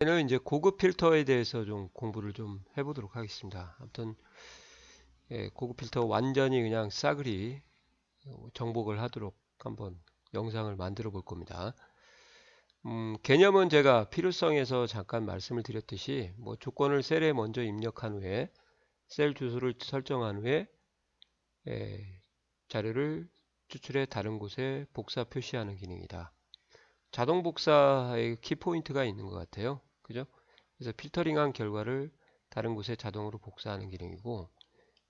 는 이제 고급 필터에 대해서 좀 공부를 좀 해보도록 하겠습니다. 아무튼 고급 필터 완전히 그냥 싸그리 정복을 하도록 한번 영상을 만들어 볼 겁니다. 개념은 제가 필요성에서 잠깐 말씀을 드렸듯이 뭐 조건을 셀에 먼저 입력한 후에 셀 주소를 설정한 후에 자료를 추출해 다른 곳에 복사 표시하는 기능이다. 자동 복사의 키포인트가 있는 것 같아요. 그죠? 그래서 필터링한 결과를 다른 곳에 자동으로 복사하는 기능이고,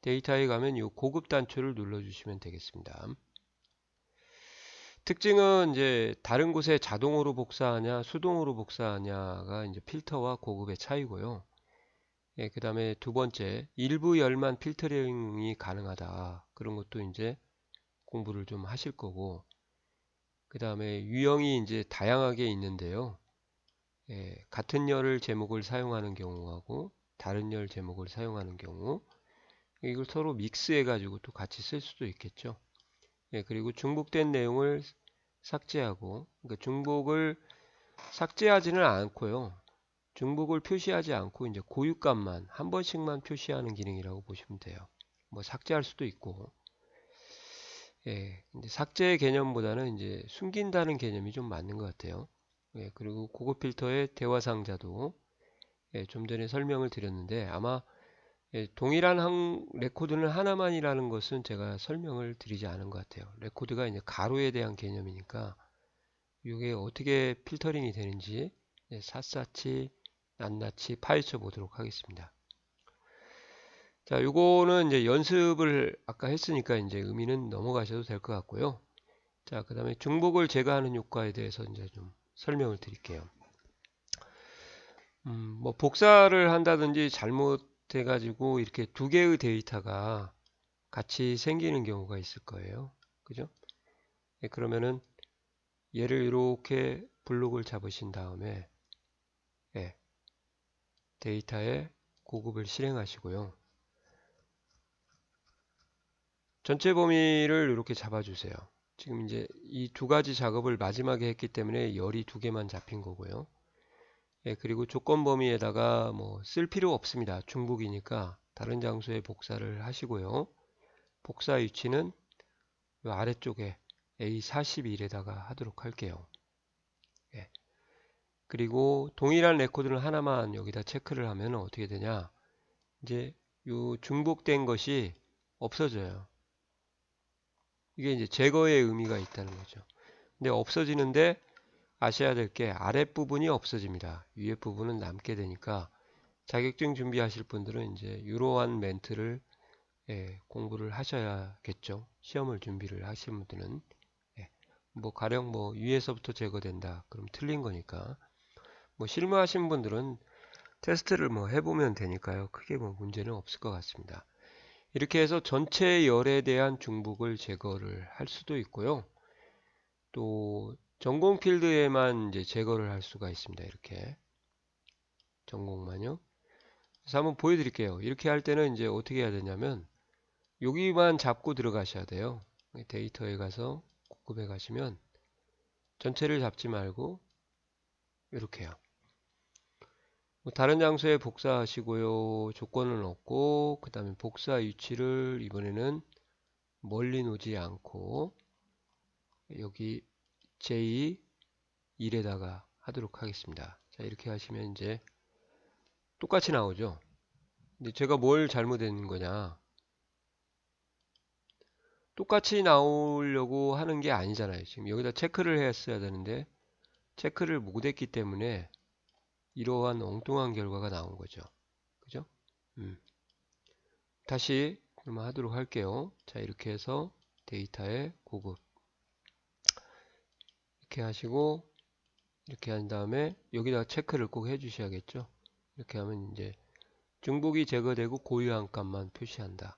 데이터에 가면 이 고급 단추를 눌러주시면 되겠습니다. 특징은 이제 다른 곳에 자동으로 복사하냐 수동으로 복사하냐가 이제 필터와 고급의 차이고요. 그 다음에 두 번째, 일부 열만 필터링이 가능하다. 그런 것도 이제 공부를 좀 하실 거고, 그 다음에 유형이 이제 다양하게 있는데요. 같은 열을 제목을 사용하는 경우하고 다른 열 제목을 사용하는 경우, 이걸 서로 믹스해 가지고 또 같이 쓸 수도 있겠죠. 그리고 중복된 내용을 삭제하고, 그러니까 중복을 삭제하지는 않고요. 중복을 표시하지 않고 이제 고유값만 한 번씩만 표시하는 기능이라고 보시면 돼요. 뭐 삭제할 수도 있고, 근데 삭제 개념보다는 이제 숨긴다는 개념이 좀 맞는 것 같아요. 그리고 고급 필터의 대화 상자도 좀 전에 설명을 드렸는데, 아마 동일한 레코드는 하나만이라는 것은 제가 설명을 드리지 않은 것 같아요. 레코드가 이제 가로에 대한 개념이니까 이게 어떻게 필터링이 되는지 샅샅이 낱낱이 파헤쳐 보도록 하겠습니다. 자, 요거는 이제 연습을 아까 했으니까 이제 의미는 넘어가셔도 될 것 같고요. 자, 그 다음에 중복을 제거하는 효과에 대해서 이제 좀 설명을 드릴게요. 뭐 복사를 한다든지 잘못해가지고 이렇게 두 개의 데이터가 같이 생기는 경우가 있을 거예요. 그죠? 그러면은 얘를 이렇게 블록을 잡으신 다음에 예, 데이터에 고급을 실행하시고요. 전체 범위를 이렇게 잡아주세요. 지금 이제 이 두 가지 작업을 마지막에 했기 때문에 열이 두 개만 잡힌 거고요. 그리고 조건 범위에다가 뭐 쓸 필요 없습니다. 중복이니까 다른 장소에 복사를 하시고요. 복사 위치는 이 아래쪽에 A41에다가 하도록 할게요. 그리고 동일한 레코드는 하나만 여기다 체크를 하면 어떻게 되냐? 이제 이 중복된 것이 없어져요. 이게 이제 제거의 의미가 있다는 거죠. 근데 없어지는데 아셔야 될 게 아랫부분이 없어집니다. 위에 부분은 남게 되니까 자격증 준비하실 분들은 이제 이러한 멘트를 공부를 하셔야겠죠. 시험을 준비를 하시는 분들은 뭐 가령 뭐 위에서부터 제거된다. 그럼 틀린 거니까. 뭐 실무하신 분들은 테스트를 뭐 해보면 되니까요. 크게 뭐 문제는 없을 것 같습니다. 이렇게 해서 전체 열에 대한 중복을 제거를 할 수도 있고요. 또 전공 필드에만 이제 제거를 할 수가 있습니다. 이렇게 전공만요. 그래서 한번 보여드릴게요. 이렇게 할 때는 이제 어떻게 해야 되냐면 여기만 잡고 들어가셔야 돼요. 데이터에 가서 고급에 가시면 전체를 잡지 말고 이렇게요. 뭐 다른 장소에 복사하시고요. 조건을 넣고 그 다음에 복사 위치를 이번에는 멀리 놓지 않고 여기 J1에다가 하도록 하겠습니다. 자, 이렇게 하시면 이제 똑같이 나오죠. 근데 제가 뭘 잘못된 거냐? 똑같이 나오려고 하는 게 아니잖아요. 지금 여기다 체크를 했어야 되는데 체크를 못했기 때문에 이러한 엉뚱한 결과가 나온 거죠. 그죠? 다시 그러면 하도록 할게요. 자, 이렇게 해서 데이터에 고급 이렇게 하시고 이렇게 한 다음에 여기다 체크를 꼭 해주셔야겠죠. 이렇게 하면 이제 중복이 제거되고 고유한 값만 표시한다.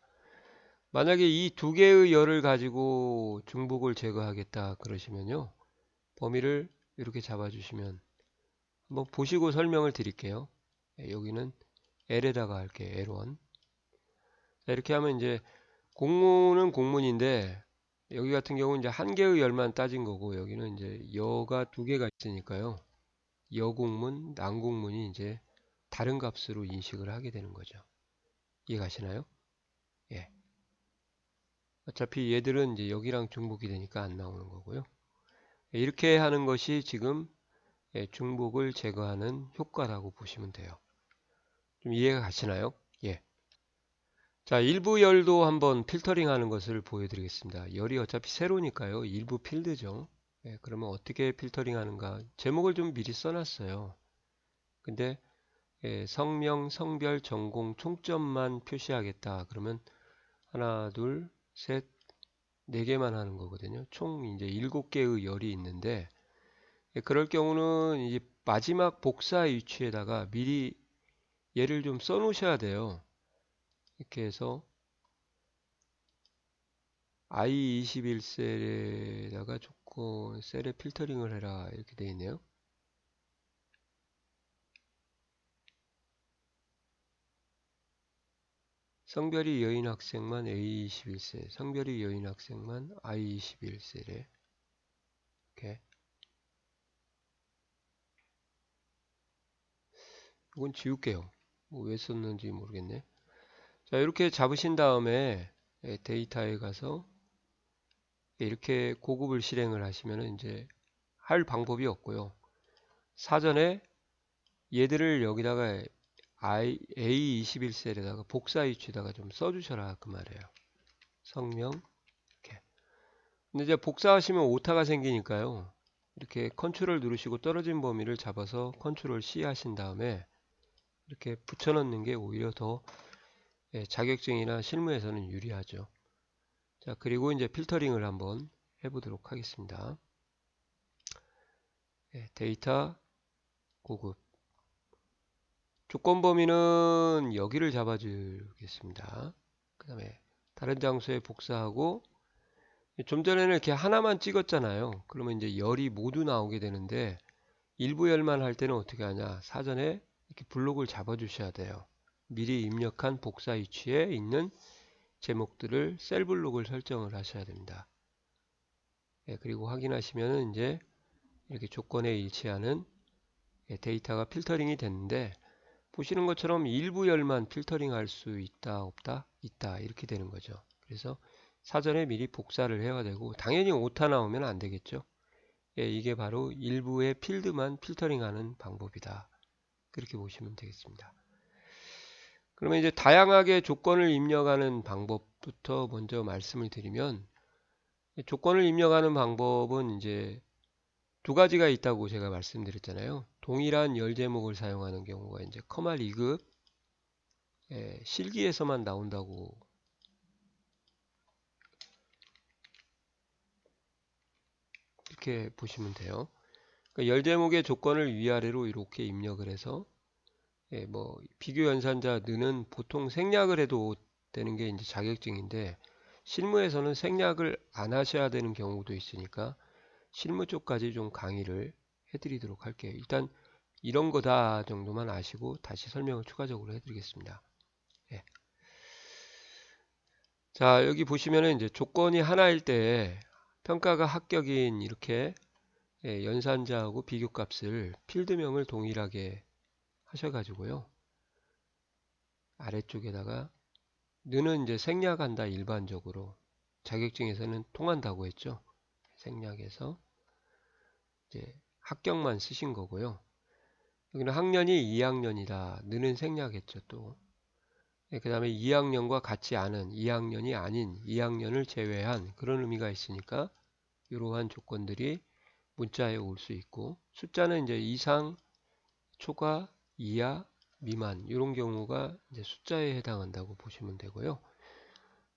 만약에 이 두 개의 열을 가지고 중복을 제거하겠다 그러시면요. 범위를 이렇게 잡아주시면 한번 보시고 설명을 드릴게요. 여기는 L에다가 할게요. L1. 이렇게 하면 이제 공문은 공문인데 여기 같은 경우는 이제 한 개의 열만 따진 거고 여기는 이제 여가 두 개가 있으니까요. 여국문, 난국문이 이제 다른 값으로 인식을 하게 되는 거죠. 이해가시나요? 예. 어차피 얘들은 이제 여기랑 중복이 되니까 안 나오는 거고요. 이렇게 하는 것이 지금 중복을 제거하는 효과라고 보시면 돼요. 좀 이해가 가시나요? 예. 자, 일부 열도 한번 필터링 하는 것을 보여드리겠습니다. 열이 어차피 세로니까요. 일부 필드죠. 예, 그러면 어떻게 필터링 하는가? 제목을 좀 미리 써놨어요. 근데 성명, 성별, 전공, 총점만 표시하겠다. 그러면 하나, 둘, 셋, 네 개만 하는 거거든요. 총 이제 7개의 열이 있는데 그럴 경우는 이제 마지막 복사 위치에다가 미리 얘를 좀 써 놓으셔야 돼요. 이렇게 해서 I21셀에다가 조건 셀에 필터링을 해라 이렇게 되어 있네요. 성별이 여인 학생만 A21셀, 성별이 여인 학생만 I21셀에 이렇게. 이건 지울게요. 뭐 왜 썼는지 모르겠네. 자, 이렇게 잡으신 다음에 데이터에 가서 이렇게 고급을 실행을 하시면 이제 할 방법이 없고요. 사전에 얘들을 여기다가 A21셀에다가 복사 위치에다가 좀 써주셔라 그 말이에요. 성명 이렇게. 근데 이제 복사하시면 오타가 생기니까요. 이렇게 컨트롤 누르시고 떨어진 범위를 잡아서 컨트롤 C 하신 다음에 이렇게 붙여넣는 게 오히려 더 자격증이나 실무에서는 유리하죠. 자, 그리고 이제 필터링을 한번 해보도록 하겠습니다. 데이터 고급 조건 범위는 여기를 잡아주겠습니다. 그 다음에 다른 장소에 복사하고 좀 전에는 이렇게 하나만 찍었잖아요. 그러면 이제 열이 모두 나오게 되는데 일부 열만 할 때는 어떻게 하냐? 사전에 이렇게 블록을 잡아 주셔야 돼요. 미리 입력한 복사 위치에 있는 제목들을 셀 블록을 설정을 하셔야 됩니다. 그리고 확인하시면은 이제 이렇게 조건에 일치하는 데이터가 필터링이 됐는데 보시는 것처럼 일부 열만 필터링 할 수 있다 없다 있다 이렇게 되는 거죠. 그래서 사전에 미리 복사를 해야 되고 당연히 오타 나오면 안 되겠죠. 이게 바로 일부의 필드만 필터링하는 방법이다. 그렇게 보시면 되겠습니다. 그러면 이제 다양하게 조건을 입력하는 방법부터 먼저 말씀을 드리면 조건을 입력하는 방법은 이제 두 가지가 있다고 제가 말씀드렸잖아요. 동일한 열 제목을 사용하는 경우가 이제 커마 2급 실기에서만 나온다고 이렇게 보시면 돼요. 그러니까 열 제목의 조건을 위아래로 이렇게 입력을 해서 뭐 비교 연산자 는은 보통 생략을 해도 되는 게 이제 자격증인데 실무에서는 생략을 안 하셔야 되는 경우도 있으니까 실무 쪽까지 좀 강의를 해드리도록 할게요. 일단 이런 거다 정도만 아시고 다시 설명을 추가적으로 해드리겠습니다. 예. 자, 여기 보시면은 이제 조건이 하나일 때 평가가 합격인 이렇게 연산자하고 비교값을 필드명을 동일하게 하셔가지고요. 아래쪽에다가 는은 이제 생략한다 일반적으로 자격증에서는 통한다고 했죠. 생략해서 이제 합격만 쓰신 거고요. 여기는 학년이 2학년이다. 는은 생략했죠 또. 그 다음에 2학년과 같지 않은 2학년이 아닌 2학년을 제외한 그런 의미가 있으니까 이러한 조건들이 문자에 올 수 있고 숫자는 이제 이상, 초과, 이하, 미만 이런 경우가 이제 숫자에 해당한다고 보시면 되고요.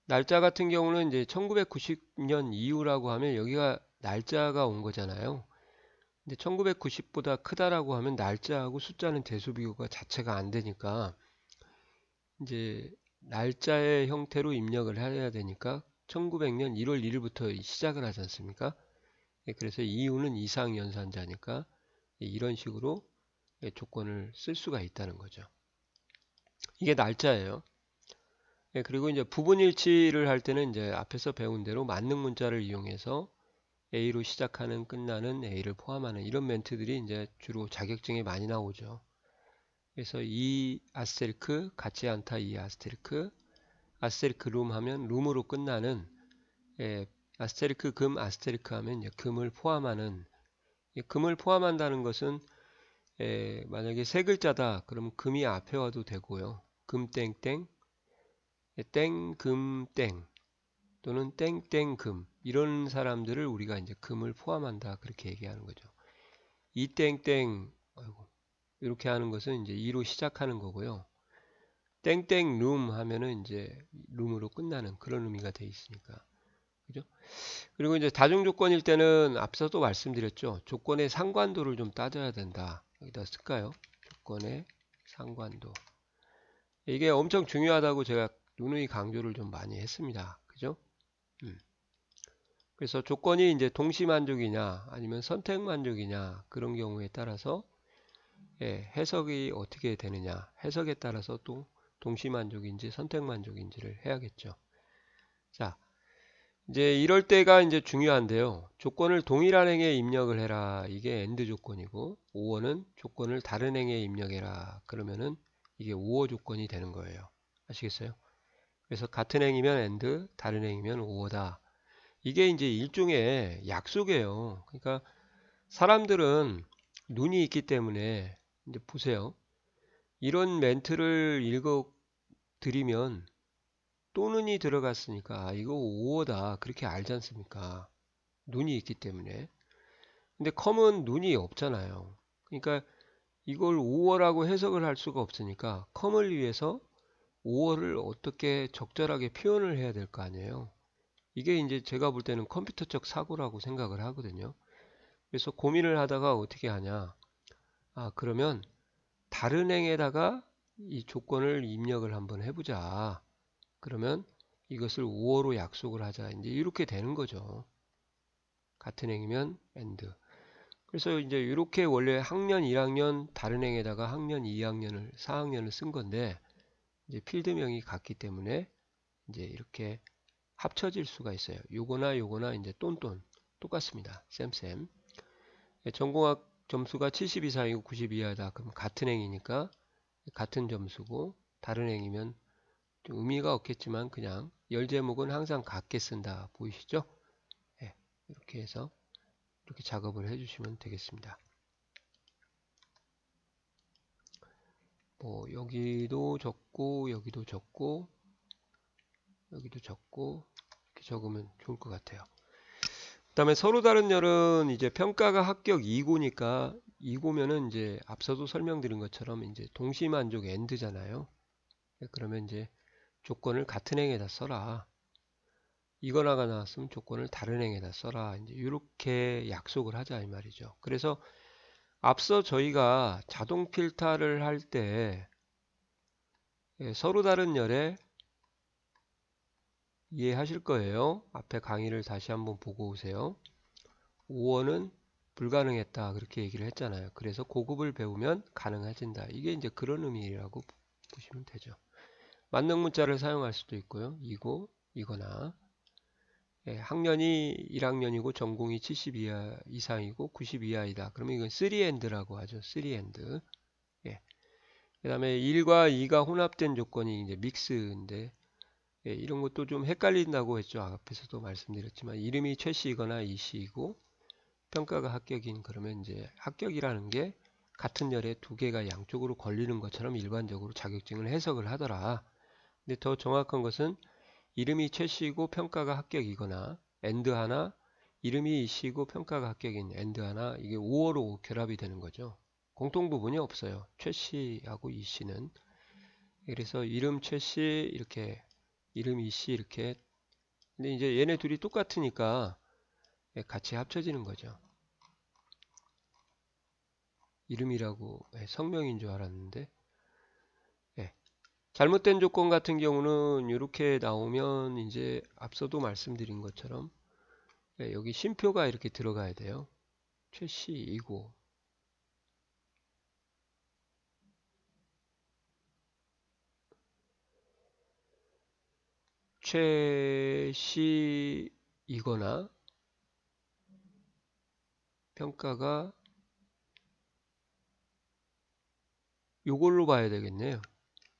날짜 같은 경우는 이제 1990년 이후라고 하면 여기가 날짜가 온 거잖아요. 근데 1990보다 크다라고 하면 날짜하고 숫자는 대수비교가 자체가 안 되니까 이제 날짜의 형태로 입력을 해야 되니까 1900년 1월 1일부터 시작을 하지 않습니까? 그래서 이유는 이상 연산자니까 이런 식으로 조건을 쓸 수가 있다는 거죠. 이게 날짜예요. 그리고 이제 부분 일치를 할 때는 이제 앞에서 배운 대로 만능 문자를 이용해서 A로 시작하는 끝나는 A를 포함하는 이런 멘트들이 이제 주로 자격증에 많이 나오죠. 그래서 이 아스테리크 같지 않다 이 아스테리크 룸 하면 룸으로 끝나는 예, 아스테리크 금 아스테리크 하면 이제 금을 포함하는 금을 포함한다는 것은 만약에 세 글자다 그러면 금이 앞에 와도 되고요. 금 땡땡 땡금 땡 또는 땡땡금 이런 사람들을 우리가 이제 금을 포함한다 그렇게 얘기하는 거죠. 이 땡땡 아이고, 이렇게 하는 것은 이제 이로 시작하는 거고요. 땡땡 룸 하면은 이제 룸으로 끝나는 그런 의미가 돼 있으니까. 그죠? 그리고 이제 다중 조건일 때는 앞서도 말씀드렸죠. 조건의 상관도를 좀 따져야 된다. 여기다 쓸까요? 조건의 상관도. 이게 엄청 중요하다고 제가 누누이 강조를 좀 많이 했습니다. 그죠? 그래서 조건이 이제 동시만족이냐 아니면 선택만족이냐 그런 경우에 따라서 해석이 어떻게 되느냐 해석에 따라서 또 동시만족인지 선택만족인지를 해야겠죠. 자, 이제 이럴 때가 이제 중요한데요. 조건을 동일한 행에 입력을 해라. 이게 AND 조건이고 5어는 조건을 다른 행에 입력해라. 그러면은 이게 5어 조건이 되는 거예요. 아시겠어요? 그래서 같은 행이면 AND, 다른 행이면 5어다. 이게 이제 일종의 약속이에요. 그러니까 사람들은 눈이 있기 때문에 이제 보세요. 이런 멘트를 읽어 드리면 또 눈이 들어갔으니까 이거 5어다 그렇게 알지 않습니까? 눈이 있기 때문에. 근데 컴은 눈이 없잖아요. 그러니까 이걸 5어라고 해석을 할 수가 없으니까 컴을 위해서 5어를 어떻게 적절하게 표현을 해야 될 거 아니에요. 이게 이제 제가 볼 때는 컴퓨터적 사고라고 생각을 하거든요. 그래서 고민을 하다가 어떻게 하냐. 아, 그러면 다른 행에다가 이 조건을 입력을 한번 해보자. 그러면 이것을 5어로 약속을 하자. 이제 이렇게 되는 거죠. 같은 행이면 AND. 그래서 이제 이렇게 원래 학년 1학년 다른 행에다가 학년 2학년을 4학년을 쓴 건데 이제 필드명이 같기 때문에 이제 이렇게 합쳐질 수가 있어요. 요거나 요거나 이제 똔똔 똑같습니다. 쌤쌤. 전공학 점수가 70 이상이고 90 이하다. 그럼 같은 행이니까 같은 점수고 다른 행이면 좀 의미가 없겠지만 그냥 열 제목은 항상 같게 쓴다. 보이시죠? 네, 이렇게 해서 이렇게 작업을 해주시면 되겠습니다. 뭐 여기도 적고 여기도 적고 여기도 적고 이렇게 적으면 좋을 것 같아요. 그 다음에 서로 다른 열은 이제 평가가 합격 2고니까 2고면은 이제 앞서도 설명드린 것처럼 이제 동시만족 AND잖아요. 그러면 이제 조건을 같은 행에다 써라. 이거나가 나왔으면 조건을 다른 행에다 써라. 이제 이렇게 약속을 하자 이 말이죠. 그래서 앞서 저희가 자동 필터를 할 때 서로 다른 열에 이해하실 거예요. 앞에 강의를 다시 한번 보고 오세요. 5어는 불가능했다 그렇게 얘기를 했잖아요. 그래서 고급을 배우면 가능해진다. 이게 이제 그런 의미라고 보시면 되죠. 만능 문자를 사용할 수도 있고요. 이고 이거나 학년이 1학년이고 전공이 70 이하 이상이고 90 이하이다. 그러면 이건 3&라고 하죠. 3&. 예. 그 다음에 1과 2가 혼합된 조건이 이제 믹스인데 이런 것도 좀 헷갈린다고 했죠. 앞에서도 말씀드렸지만 이름이 최씨이거나 이씨이고 평가가 합격인 그러면 이제 합격이라는 게 같은 열에 두 개가 양쪽으로 걸리는 것처럼 일반적으로 자격증을 해석을 하더라. 근데 더 정확한 것은 이름이 최씨이고 평가가 합격이거나 엔드 하나 이름이 이씨이고 평가가 합격인 엔드 하나 이게 5어로 결합이 되는 거죠. 공통 부분이 없어요. 최씨하고 이씨는. 그래서 이름 최씨 이렇게 이름 이씨 이렇게 근데 이제 얘네 둘이 똑같으니까 같이 합쳐지는 거죠. 이름이라고 성명인 줄 알았는데 예. 잘못된 조건 같은 경우는 이렇게 나오면 이제 앞서도 말씀드린 것처럼 여기 쉼표가 이렇게 들어가야 돼요. 최씨이고 최씨이거나 평가가 요걸로 봐야 되겠네요.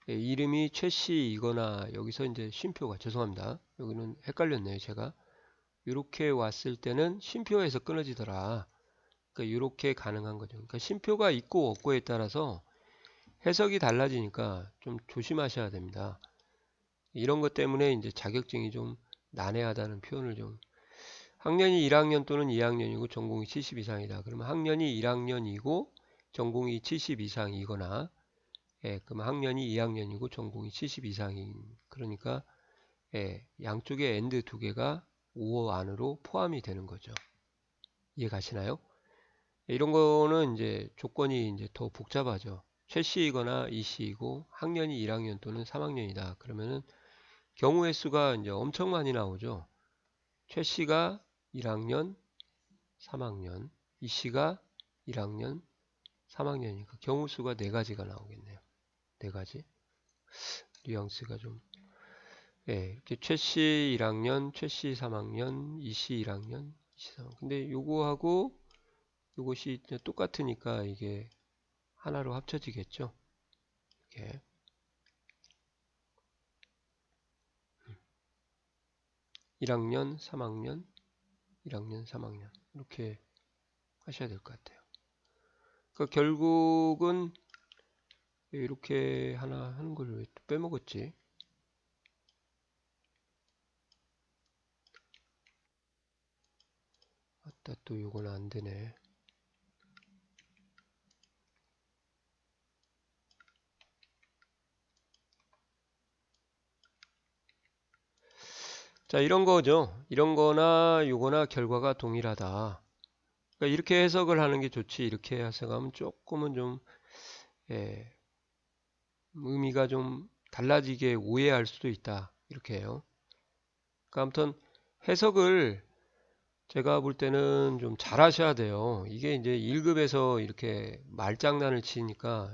예, 이름이 최씨이거나 여기서 이제 쉼표가 죄송합니다. 여기는 헷갈렸네요. 제가 이렇게 왔을 때는 쉼표에서 끊어지더라. 그러니까 이렇게 가능한 거죠. 그러니까 쉼표가 있고 없고에 따라서 해석이 달라지니까 좀 조심하셔야 됩니다. 이런 것 때문에 이제 자격증이 좀 난해하다는 표현을 좀 학년이 1학년 또는 2학년이고 전공이 70 이상이다. 그러면 학년이 1학년이고 전공이 70 이상이거나 예, 그러면 학년이 2학년이고 전공이 70 이상인 그러니까 예, 양쪽에 and 두 개가 5 안으로 포함이 되는 거죠. 이해 가시나요? 이런 거는 이제 조건이 이제 더 복잡하죠. 최씨이거나 이씨이고 학년이 1학년 또는 3학년이다. 그러면은 경우의 수가 이제 엄청 많이 나오죠. 최씨가 1학년, 3학년, 이씨가 1학년, 3학년이니까 경우 수가 4가지가 나오겠네요. 4가지. 뉘앙스가 좀 예, 이렇게 최씨 1학년, 최씨 3학년, 이씨 1학년, 이씨 3학년. 근데 요거하고 요것이 똑같으니까 이게 하나로 합쳐지겠죠. 이렇게 1학년, 3학년, 1학년, 3학년 이렇게 하셔야 될 것 같아요. 그러니까 결국은 이렇게 하나 하는 걸 왜 또 빼먹었지? 아따 또 요건 안 되네. 자, 이런 거죠. 이런 거나 요거나 결과가 동일하다. 그러니까 이렇게 해석을 하는 게 좋지. 이렇게 해석하면 조금은 좀 예, 의미가 좀 달라지게 오해할 수도 있다. 이렇게 해요. 그러니까 아무튼 해석을 제가 볼 때는 좀 잘 하셔야 돼요. 이게 이제 1급에서 이렇게 말장난을 치니까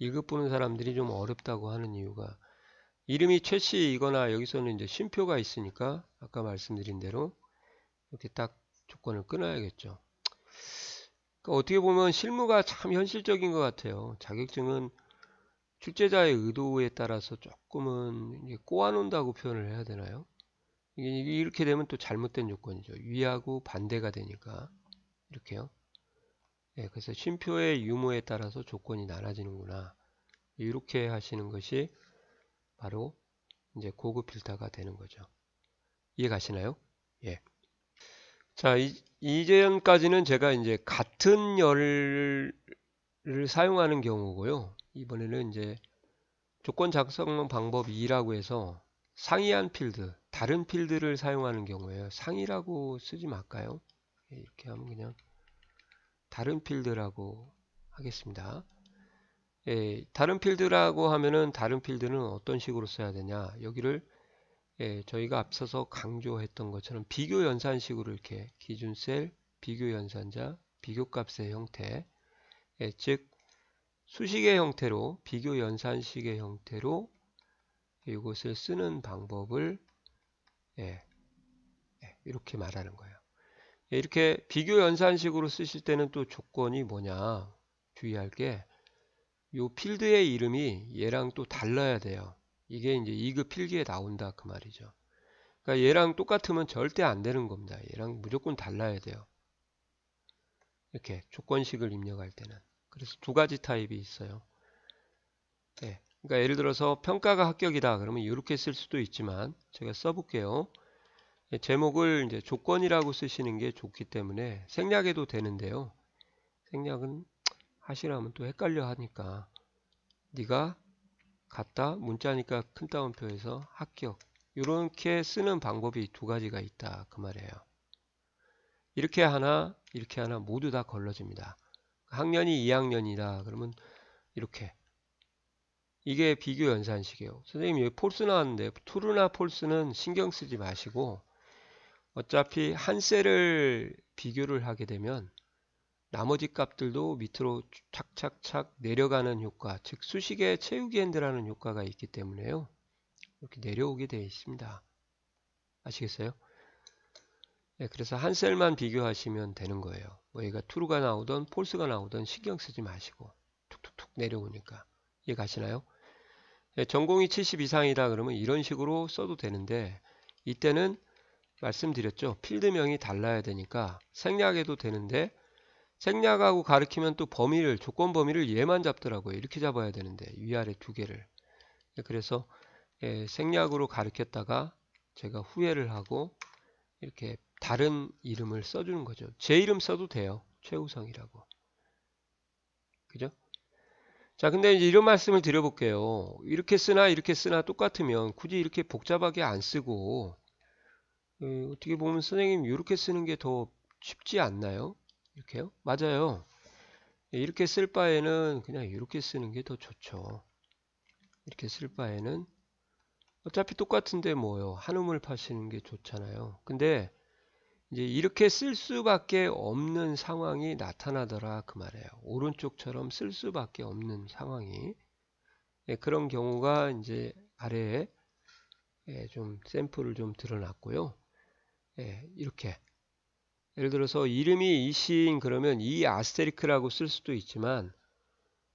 1급 보는 사람들이 좀 어렵다고 하는 이유가 이름이 최씨이거나 여기서는 이제 쉼표가 있으니까 아까 말씀드린 대로 이렇게 딱 조건을 끊어야겠죠. 그러니까 어떻게 보면 실무가 참 현실적인 것 같아요. 자격증은 출제자의 의도에 따라서 조금은 이제 꼬아놓는다고 표현을 해야 되나요? 이게 이렇게 되면 또 잘못된 조건이죠. 위하고 반대가 되니까 이렇게요. 예, 그래서 쉼표의 유무에 따라서 조건이 나눠지는구나. 이렇게 하시는 것이 바로 이제 고급 필터가 되는 거죠. 이해 가시나요? 예. 자, 이전까지는 제가 이제 같은 열을 사용하는 경우고요. 이번에는 이제 조건 작성 방법 2라고 해서 상이한 필드, 다른 필드를 사용하는 경우에요. 상이라고 쓰지 말까요? 예, 이렇게 하면 그냥 다른 필드라고 하겠습니다. 예, 다른 필드라고 하면은 다른 필드는 어떤 식으로 써야 되냐? 여기를 예, 저희가 앞서서 강조했던 것처럼 비교 연산식으로 이렇게 기준 셀, 비교 연산자, 비교값의 형태, 예, 즉 수식의 형태로 비교 연산식의 형태로 이것을 쓰는 방법을 예, 이렇게 말하는 거예요. 예, 이렇게 비교 연산식으로 쓰실 때는 또 조건이 뭐냐? 주의할 게 이 필드의 이름이 얘랑 또 달라야 돼요. 이게 이제 2급 필기에 나온다 그 말이죠. 그러니까 얘랑 똑같으면 절대 안 되는 겁니다. 얘랑 무조건 달라야 돼요. 이렇게 조건식을 입력할 때는. 그래서 두 가지 타입이 있어요. 네. 그러니까 예를 들어서 평가가 합격이다. 그러면 이렇게 쓸 수도 있지만 제가 써볼게요. 제목을 이제 조건이라고 쓰시는 게 좋기 때문에 생략해도 되는데요. 생략은 하시라면 또 헷갈려 하니까 네가 갔다 문자니까 큰 따옴표에서 합격 이렇게 쓰는 방법이 두 가지가 있다 그 말이에요. 이렇게 하나 모두 다 걸러집니다. 학년이 2학년이다 그러면 이렇게 이게 비교 연산식이에요. 선생님 여기 폴스 나왔는데 true나 false는 신경 쓰지 마시고 어차피 한 셀을 비교를 하게 되면 나머지 값들도 밑으로 착착착 내려가는 효과, 즉 수식의 채우기 핸드라는 효과가 있기 때문에요. 이렇게 내려오게 되어 있습니다. 아시겠어요? 네, 그래서 한 셀만 비교하시면 되는 거예요. 뭐 얘가 true가 나오던 false가 나오던 신경 쓰지 마시고 툭툭툭 내려오니까. 이해 가시나요? 예, 전공이 70 이상이다 그러면 이런 식으로 써도 되는데 이때는 말씀드렸죠. 필드명이 달라야 되니까 생략해도 되는데 생략하고 가리키면 또 범위를 조건 범위를 얘만 잡더라고요. 이렇게 잡아야 되는데 위아래 두 개를. 예, 그래서 생략으로 가리켰다가 제가 후회를 하고 이렇게 다른 이름을 써주는 거죠. 제 이름 써도 돼요. 최우성이라고. 그죠? 자, 근데 이제 이런 말씀을 드려볼게요. 이렇게 쓰나 이렇게 쓰나 똑같으면 굳이 이렇게 복잡하게 안 쓰고 어떻게 보면 선생님 이렇게 쓰는 게 더 쉽지 않나요? 이렇게요? 맞아요. 이렇게 쓸 바에는 그냥 이렇게 쓰는 게 더 좋죠. 이렇게 쓸 바에는 어차피 똑같은데 뭐요. 한우물 파시는 게 좋잖아요. 근데 이제 이렇게 쓸 수밖에 없는 상황이 나타나더라 그 말이에요. 오른쪽처럼 쓸 수밖에 없는 상황이 그런 경우가 이제 아래에 좀 샘플을 좀 드러났고요. 이렇게 예를 들어서 이름이 이시인 그러면 이 아스테리크라고 쓸 수도 있지만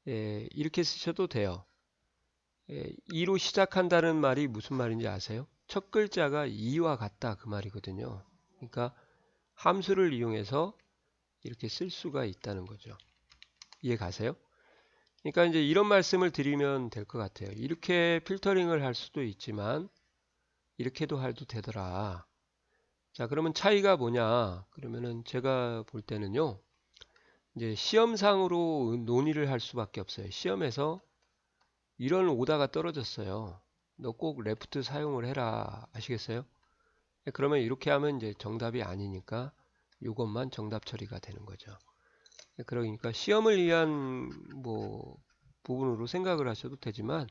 이렇게 쓰셔도 돼요. 2로 시작한다는 말이 무슨 말인지 아세요? 첫 글자가 2와 같다 그 말이거든요. 그러니까 함수를 이용해서 이렇게 쓸 수가 있다는 거죠. 이해 가세요? 그러니까 이제 이런 말씀을 드리면 될 것 같아요. 이렇게 필터링을 할 수도 있지만 이렇게도 해도 되더라. 자, 그러면 차이가 뭐냐? 그러면은 제가 볼 때는요. 이제 시험상으로 논의를 할 수밖에 없어요. 시험에서 이런 오다가 떨어졌어요. 너 꼭 레프트 사용을 해라. 아시겠어요? 그러면 이렇게 하면 이제 정답이 아니니까 이것만 정답 처리가 되는 거죠. 그러니까 시험을 위한 뭐 부분으로 생각을 하셔도 되지만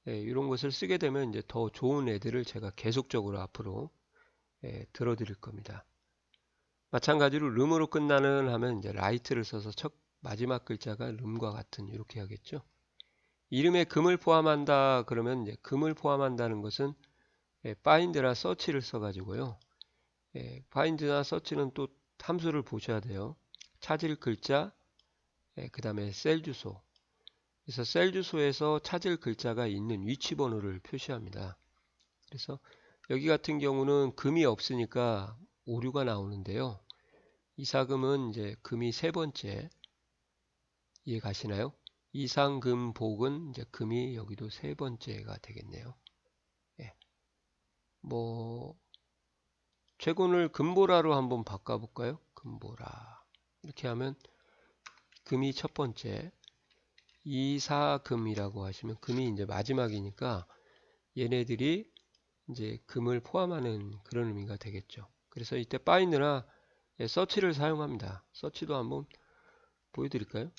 이런 것을 쓰게 되면 이제 더 좋은 애들을 제가 계속적으로 앞으로 들어드릴 겁니다. 마찬가지로 름으로 끝나는 하면 이제 라이트를 써서 첫 마지막 글자가 름과 같은 이렇게 하겠죠. 이름에 금을 포함한다 그러면 이제 금을 포함한다는 것은 find나 search를 써가지고요. find나 search는 또 함수를 보셔야 돼요. 찾을 글자, 그 다음에 셀 주소. 그래서 셀 주소에서 찾을 글자가 있는 위치 번호를 표시합니다. 그래서 여기 같은 경우는 금이 없으니까 오류가 나오는데요. 이사금은 이제 금이 세 번째. 이해 가시나요? 이상금 복은 이제 금이 여기도 세 번째가 되겠네요. 뭐 최근을 금보라로 한번 바꿔볼까요? 금보라 이렇게 하면 금이 첫 번째, 이사금이라고 하시면 금이 이제 마지막이니까 얘네들이 이제 금을 포함하는 그런 의미가 되겠죠. 그래서 이때 find나 search를 사용합니다. search도 한번 보여드릴까요?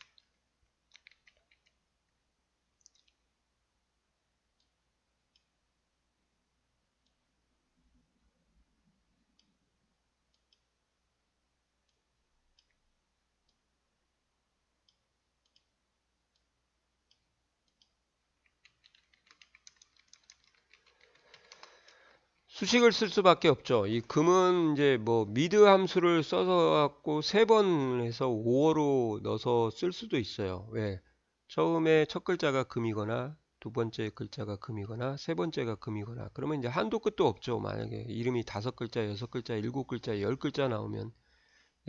수식을 쓸 수밖에 없죠. 이 금은 이제 뭐 미드 함수를 써서 갖고 3번 해서 5어로 넣어서 쓸 수도 있어요. 왜? 처음에 첫 글자가 금이거나 두 번째 글자가 금이거나 세 번째가 금이거나 그러면 이제 한도 끝도 없죠. 만약에 이름이 5글자, 6글자, 7글자, 10글자 나오면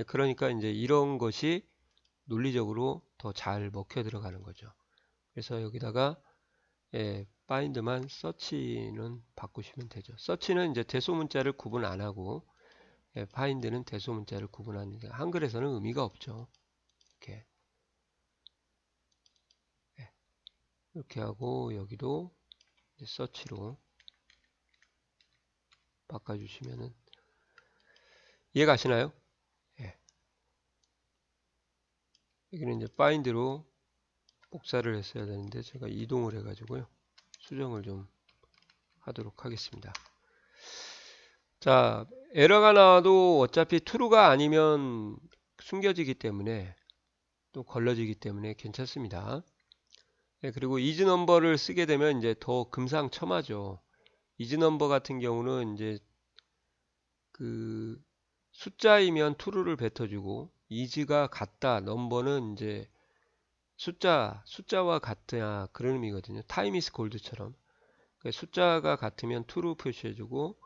그러니까 이제 이런 것이 논리적으로 더 잘 먹혀 들어가는 거죠. 그래서 여기다가 find만 search는 바꾸시면 되죠. search는 이제 대소문자를 구분 안 하고 find는 대소문자를 구분하는데 한글에서는 의미가 없죠. 이렇게 이렇게 하고 여기도 search로 바꿔주시면은 이해 가시나요? 여기는 이제 find로 복사를 했어야 되는데 제가 이동을 해가지고요. 수정을 좀 하도록 하겠습니다. 자, 에러가 나와도 어차피 true가 아니면 숨겨지기 때문에 또 걸러지기 때문에 괜찮습니다. 그리고 is number를 쓰게 되면 이제 더 금상첨화죠. is number 같은 경우는 이제 그 숫자이면 true를 뱉어주고 is가 같다. 넘버는 이제 숫자와 같다. 그런 의미거든요. time is gold처럼. 숫자가 같으면 true로 표시해주고,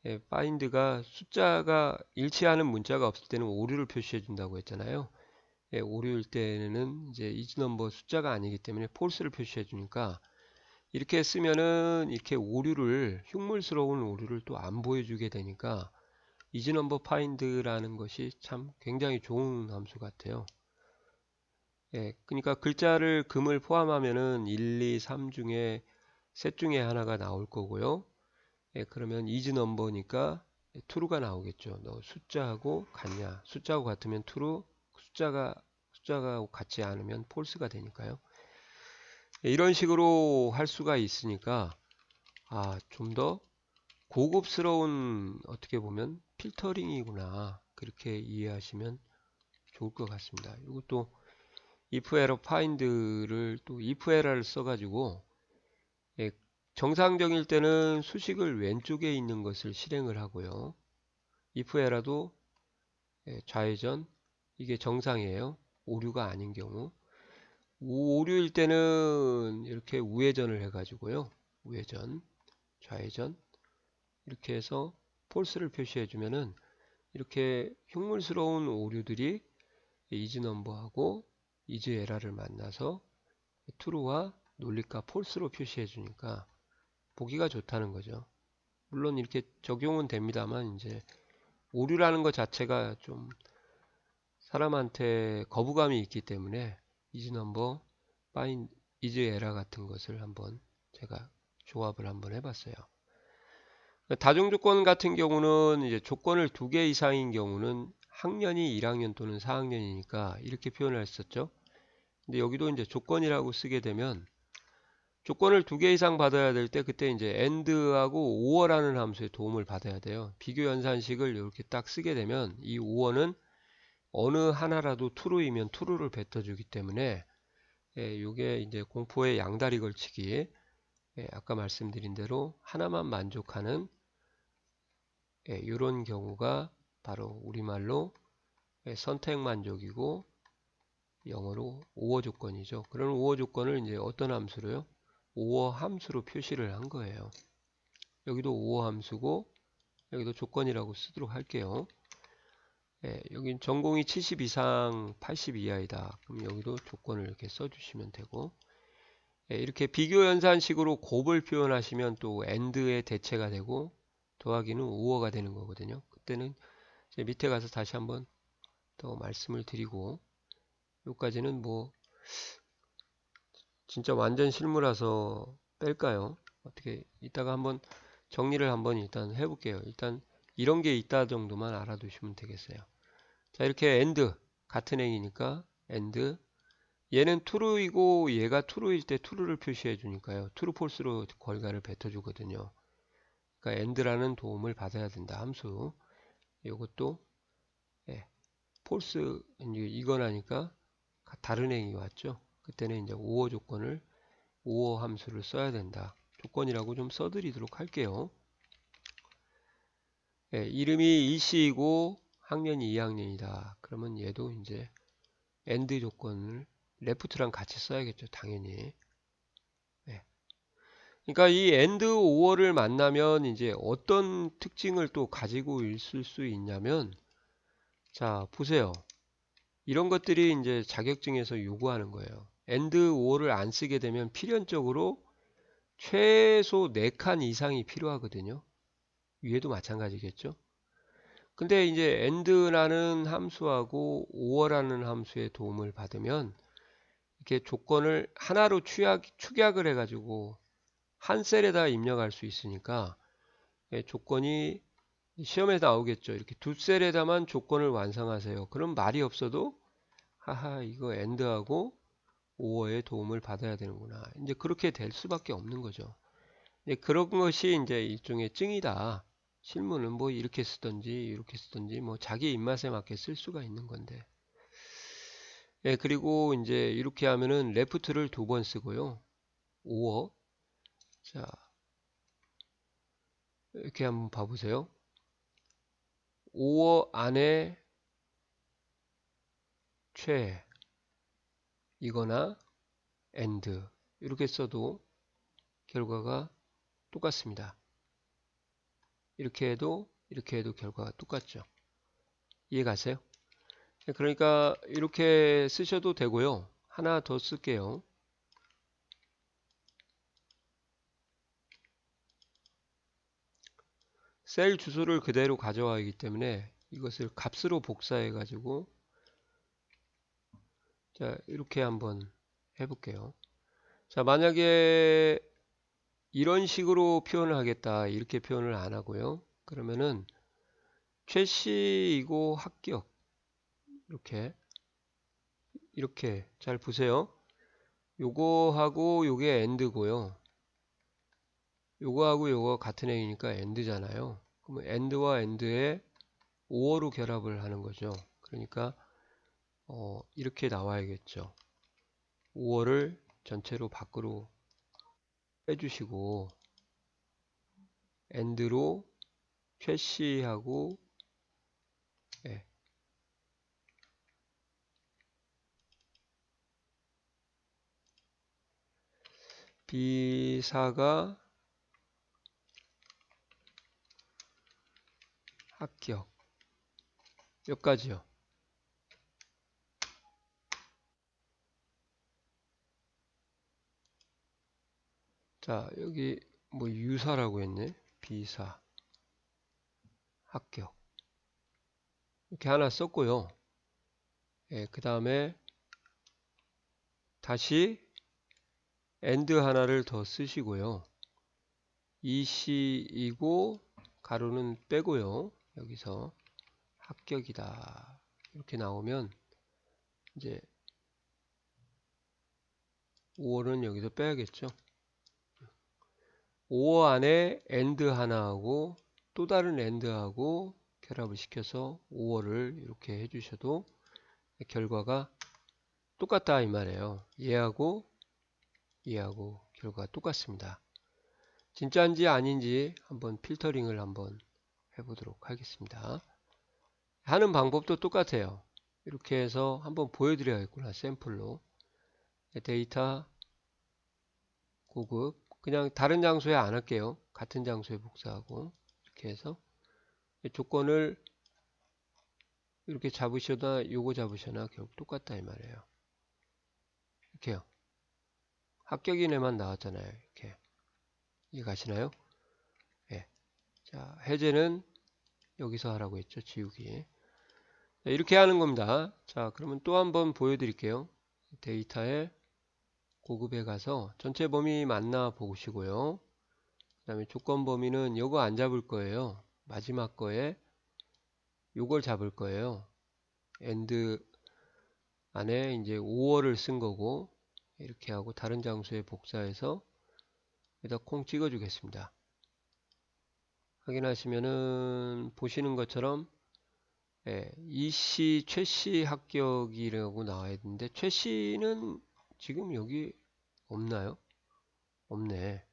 find가 숫자가 일치하는 문자가 없을 때는 오류를 표시해준다고 했잖아요. 오류일 때는 이제 is number 숫자가 아니기 때문에 false를 표시해주니까 이렇게 쓰면은 이렇게 오류를, 흉물스러운 오류를 또 안 보여주게 되니까 is number find라는 것이 참 굉장히 좋은 함수 같아요. 그러니까 글자를 금을 포함하면은 1, 2, 3 중에 셋 중에 하나가 나올 거고요. 그러면 is number니까 true가 나오겠죠. 너 숫자하고 같냐? 숫자하고 같으면 true, 숫자가 같지 않으면 false가 되니까요. 이런 식으로 할 수가 있으니까 좀 더 고급스러운 어떻게 보면 필터링이구나. 그렇게 이해하시면 좋을 것 같습니다. 이것도 if error find를 또 if error를 써가지고 정상적일 때는 수식을 왼쪽에 있는 것을 실행을 하고요. if error도 좌회전 이게 정상이에요. 오류가 아닌 경우. 오류일 때는 이렇게 우회전을 해가지고요. 우회전, 좌회전 이렇게 해서 false를 표시해 주면은 이렇게 흉물스러운 오류들이 is number하고 is error를 만나서 true와 논리값 false로 표시해 주니까 보기가 좋다는 거죠. 물론 이렇게 적용은 됩니다만 이제 오류라는 것 자체가 좀 사람한테 거부감이 있기 때문에 is number, find, is error 같은 것을 한번 제가 조합을 한번 해봤어요. 다중조건 같은 경우는 이제 조건을 2개 이상인 경우는 학년이 1학년 또는 4학년이니까 이렇게 표현을 했었죠. 근데 여기도 이제 조건이라고 쓰게 되면 조건을 2개 이상 받아야 될 때 그때 이제 and하고 or라는 함수의 도움을 받아야 돼요. 비교 연산식을 이렇게 딱 쓰게 되면 이 or는 어느 하나라도 true이면 true를 뱉어주기 때문에 이게 이제 공포의 양다리 걸치기, 아까 말씀드린 대로 하나만 만족하는 이런 경우가 바로 우리말로 선택 만족이고 영어로 오어 조건이죠. 그런 오어 조건을 이제 어떤 함수로요? 오어 함수로 표시를 한 거예요. 여기도 오어 함수고 여기도 조건이라고 쓰도록 할게요. 여긴 전공이 70 이상 80 이하이다. 그럼 여기도 조건을 이렇게 써주시면 되고 이렇게 비교 연산식으로 곱을 표현하시면 또 and의 대체가 되고 더하기는 오어가 되는 거거든요. 그때는 이제 밑에 가서 다시 한번 더 말씀을 드리고 여기까지는 뭐 진짜 완전 실무라서 뺄까요? 어떻게 이따가 한번 정리를 한번 일단 해볼게요. 일단 이런 게 있다 정도만 알아두시면 되겠어요. 자, 이렇게 and 같은 행이니까 and 얘는 true이고 얘가 true일 때 true를 표시해 주니까요. true false로 결과를 뱉어 주거든요. 그러니까 and라는 도움을 받아야 된다. 함수. 이것도 false 이거나니까 다른 행이 왔죠. 그때는 이제 오어 조건을 오어 함수를 써야 된다. 조건이라고 좀 써드리도록 할게요. 이름이 일시이고 학년이 2학년이다. 그러면 얘도 이제 and 조건을 left랑 같이 써야겠죠. 당연히. 그러니까 이 and or를 만나면 이제 어떤 특징을 또 가지고 있을 수 있냐면 자, 보세요. 이런 것들이 이제 자격증에서 요구하는 거예요. and or를 안 쓰게 되면 필연적으로 최소 4칸 이상이 필요하거든요. 위에도 마찬가지겠죠. 근데 이제 and라는 함수하고 or라는 함수의 도움을 받으면 이렇게 조건을 하나로 축약을 해가지고 한 셀에다 입력할 수 있으니까 조건이 시험에 나오겠죠. 이렇게 두 셀에다만 조건을 완성하세요. 그럼 말이 없어도 하하 이거 and하고 or의 도움을 받아야 되는구나. 이제 그렇게 될 수밖에 없는 거죠. 그런 것이 이제 일종의 증이다. 실무는 뭐 이렇게 쓰든지 뭐 자기 입맛에 맞게 쓸 수가 있는 건데. 그리고 이제 이렇게 하면은 left를 2번 쓰고요. 5어. 자, 이렇게 한번 봐보세요. 5어 안에 최 이거나 and 이렇게 써도 결과가 똑같습니다. 이렇게 해도 결과가 똑같죠. 이해 가세요? 그러니까 이렇게 쓰셔도 되고요. 하나 더 쓸게요. 셀 주소를 그대로 가져와야 하기 때문에 이것을 값으로 복사해 가지고 자 이렇게 한번 해볼게요. 자 만약에 이런 식으로 표현을 하겠다 이렇게 표현을 안 하고요. 그러면은 최씨이고 합격 이렇게 잘 보세요. 요거하고 요게 AND고요. 요거하고 요거 같은 행이니까 AND잖아요. 그러면 AND와 AND에 5어로 결합을 하는 거죠. 그러니까 이렇게 나와야겠죠. 5어를 전체로 밖으로 빼주시고 AND로 최씨하고 예, B사가 합격 여기까지요. 자 여기 뭐 유사라고 했네. B사 합격 이렇게 하나 썼고요. 예, 그 다음에 다시 AND 하나를 더 쓰시고요. EC이고 가로는 빼고요. 여기서 합격이다 이렇게 나오면 이제 5월은 여기서 빼야겠죠. 5월 안에 AND 하나하고 또 다른 AND하고 결합을 시켜서 5월을 이렇게 해주셔도 결과가 똑같다 이 말이에요. 얘하고 결과가 똑같습니다. 진짜인지 아닌지 한번 필터링을 한번 해보도록 하겠습니다. 하는 방법도 똑같아요. 이렇게 해서 한번 보여드려야겠구나. 샘플로 데이터 고급 그냥 다른 장소에 안 할게요. 같은 장소에 복사하고 이렇게 해서 조건을 이렇게 잡으셔나 요거 잡으셔나 결국 똑같다 이 말이에요. 이렇게요. 합격인에만 나왔잖아요. 이렇게 이해가시나요? 예. 자 해제는 여기서 하라고 했죠. 지우기. 자, 이렇게 하는 겁니다. 자 그러면 또 한번 보여드릴게요. 데이터에 고급에 가서 전체 범위 맞나 보시고요. 그 다음에 조건 범위는 요거 안 잡을 거예요. 마지막 거에 요걸 잡을 거예요. and 안에 이제 5월을 쓴 거고 이렇게 하고 다른 장소에 복사해서 여기다 콩 찍어 주겠습니다. 확인하시면은 보시는 것처럼 예, 이씨 최씨 합격이라고 나와야 되는데 최씨는 지금 여기 없나요? 없네.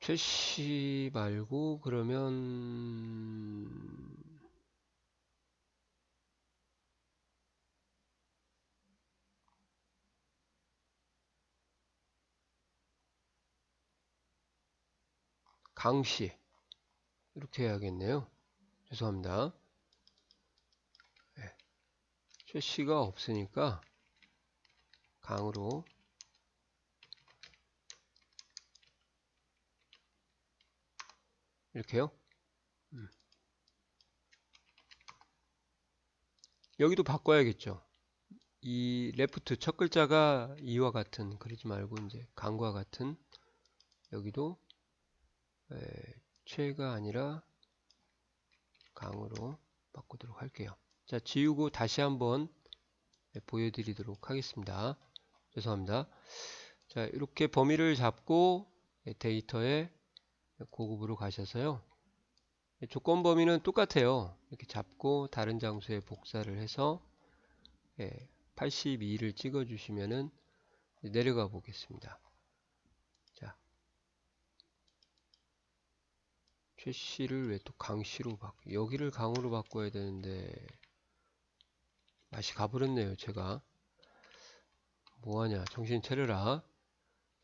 최씨 말고 그러면 강씨 이렇게 해야겠네요. 죄송합니다. 네. 최씨가 없으니까 강으로 이렇게요. 여기도 바꿔야겠죠. 이 레프트 첫 글자가 이와 같은 그러지 말고 이제 강과 같은 여기도 최가 아니라 강으로 바꾸도록 할게요. 자 지우고 다시 한번 보여드리도록 하겠습니다. 죄송합니다. 자 이렇게 범위를 잡고 데이터에 고급으로 가셔서요. 조건 범위는 똑같아요. 이렇게 잡고 다른 장소에 복사를 해서 82를 찍어 주시면은 내려가 보겠습니다. 자, 최씨를 왜 또 강씨로 여기를 강으로 바꿔야 되는데 맛이 가버렸네요. 제가 뭐하냐, 정신 차려라.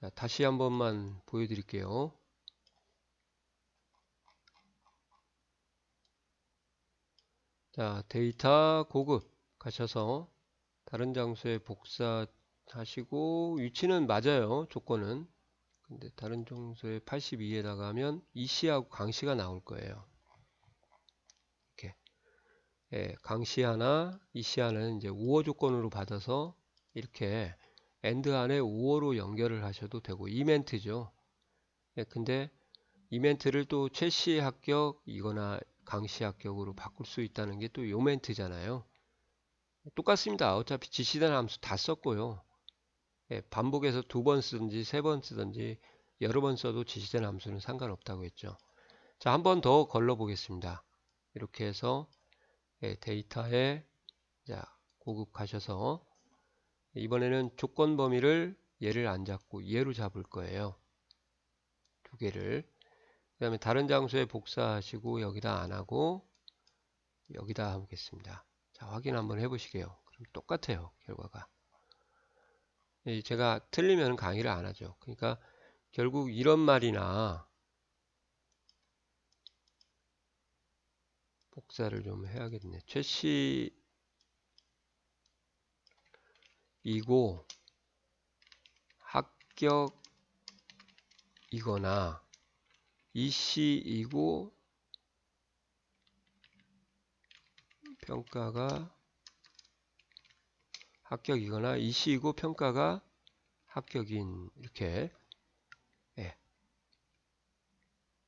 자, 다시 한 번만 보여드릴게요. 자, 데이터 고급 가셔서 다른 장소에 복사하시고, 위치는 맞아요. 조건은. 근데 다른 장소에 82에다가 하면 이씨하고 강씨가 나올 거예요. 이렇게. 예, 강씨 하나, 이씨 하나는 이제 우어 조건으로 받아서 이렇게 AND 안에 우어로 연결을 하셔도 되고, 이멘트죠. 예, 근데 이멘트를 또 최씨 합격이거나 강씨 합격으로 바꿀 수 있다는 게 또 요 멘트잖아요. 똑같습니다. 어차피 지시된 함수 다 썼고요. 예, 반복해서 2번 쓰든지 3번 쓰든지 여러 번 써도 지시된 함수는 상관없다고 했죠. 자, 한 번 더 걸러 보겠습니다. 이렇게 해서 예, 데이터에 자, 고급 가셔서 이번에는 조건 범위를 얘를 안 잡고 얘로 잡을 거예요. 두 개를. 그 다음에 다른 장소에 복사하시고 여기다 안 하고 여기다 하겠습니다. 자, 확인 한번 해보시게요. 그럼 똑같아요. 결과가. 제가 틀리면 강의를 안 하죠. 그러니까 결국 이런 말이나 복사를 좀 해야겠네. 최씨 이고 합격이거나 이씨이고 평가가 합격이거나 이씨이고 평가가 합격인 이렇게. 예.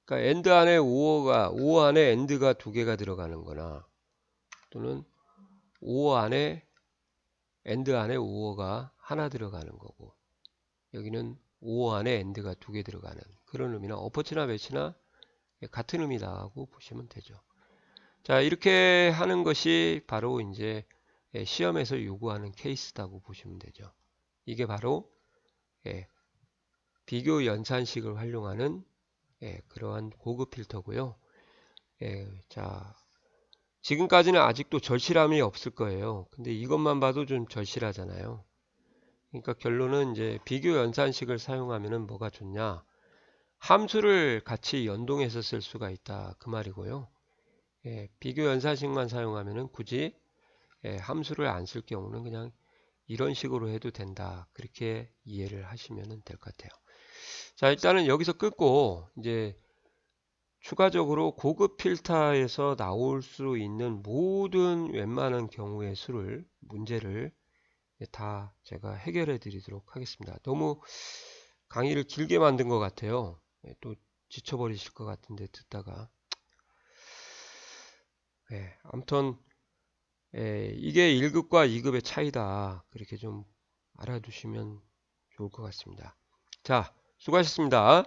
그러니까 AND 안에 오어 안에 AND가 두 개가 들어가는 거나 또는 오어 안에 AND 안에 오어가 하나 들어가는 거고 여기는 오어 안에 AND가 두 개 들어가는 그런 의미나 어퍼치나 매치나 같은 의미다고 보시면 되죠. 자, 이렇게 하는 것이 바로 이제 시험에서 요구하는 케이스다고 보시면 되죠. 이게 바로 비교 연산식을 활용하는 그러한 고급 필터고요. 자, 지금까지는 아직도 절실함이 없을 거예요. 근데 이것만 봐도 좀 절실하잖아요. 그러니까 결론은 이제 비교 연산식을 사용하면은 뭐가 좋냐? 함수를 같이 연동해서 쓸 수가 있다. 그 말이고요. 비교 연산식만 사용하면은 굳이 함수를 안 쓸 경우는 그냥 이런 식으로 해도 된다. 그렇게 이해를 하시면 될 것 같아요. 자, 일단은 여기서 끊고 이제 추가적으로 고급 필터에서 나올 수 있는 모든 웬만한 경우의 수를 문제를 다 제가 해결해 드리도록 하겠습니다. 너무 강의를 길게 만든 것 같아요. 또 지쳐버리실 것 같은데 듣다가 아무튼 이게 1급과 2급의 차이다. 그렇게 좀 알아두시면 좋을 것 같습니다. 자, 수고하셨습니다.